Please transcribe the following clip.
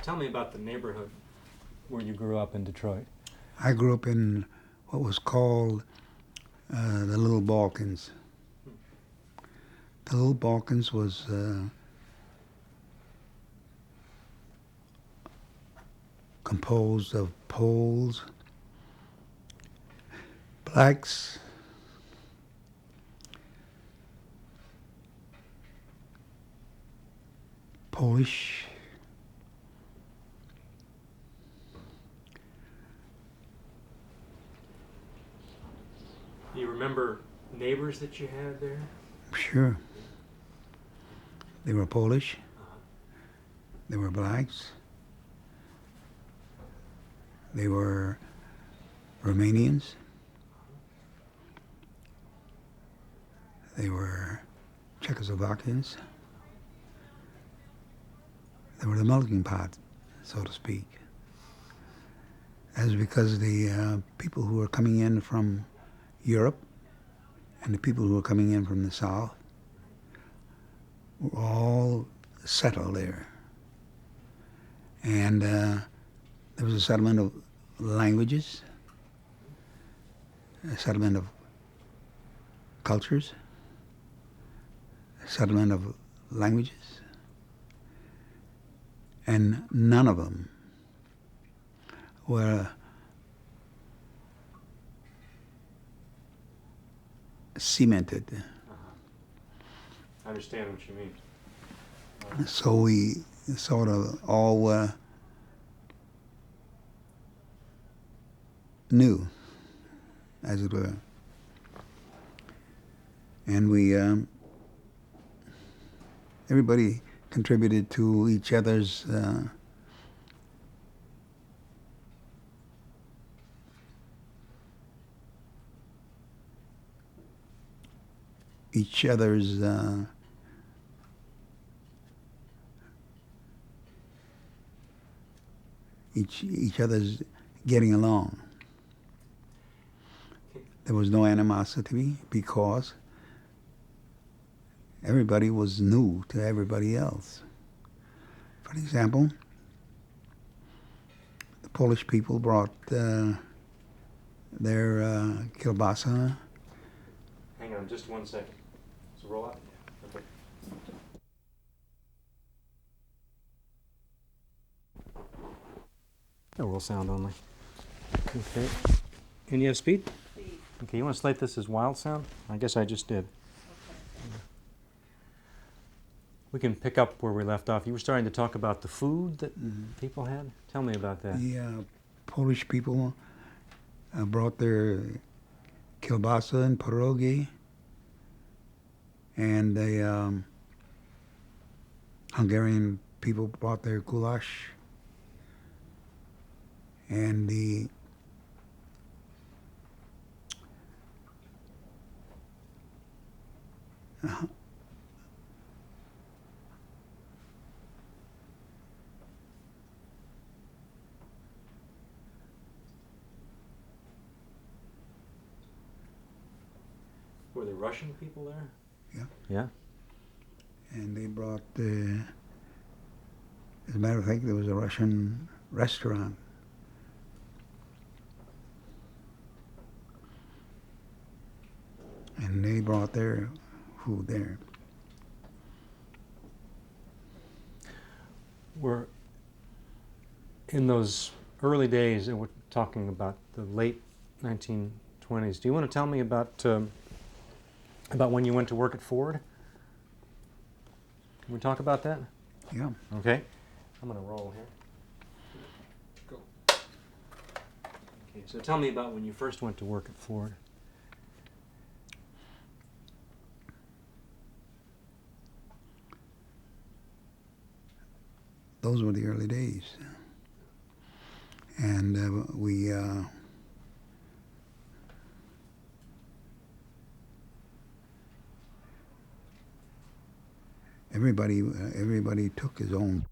Tell me about the neighborhood where you grew up in Detroit. I grew up in what was called the Little Balkans. The Little Balkans was composed of Poles, blacks, Polish, Do you remember neighbors that you had there? sure, they were Polish, Uh-huh. they were blacks, they were Romanians, they were Czechoslovakians, they were the melting pot, so to speak. That was because the people who were coming in from Europe and the people who were coming in from the South were all settled there. And there was a settlement of languages, a settlement of cultures, a settlement of languages, and none of them were cemented. I understand what you mean. So we sort of all knew, as it were. And we, everybody contributed to each other's each other's each other's getting along. There was no animosity because everybody was new to everybody else. For example, the Polish people brought their kielbasa. Hang on just 1 second. So roll out. Okay. No, roll sound only. Okay. And you have speed? Speed. Okay, you want to slate this as wild sound? I guess I just did. Okay. We can pick up where we left off. You were starting to talk about the food that people had. Tell me about that. The Polish people brought their kielbasa and pierogi, and the Hungarian people brought their goulash, and the Were there Russian people there? Yeah. Yeah? and they brought as a matter of fact, there was a Russian restaurant. And they brought their food there. We're in those early days, and we're talking about the late 1920s. Do you want to tell me about when you went to work at Ford? Can we talk about that? Yeah. Okay. I'm going to roll here. Go. Okay, so tell me about when you first went to work at Ford. Those were the early days. And we everybody took his own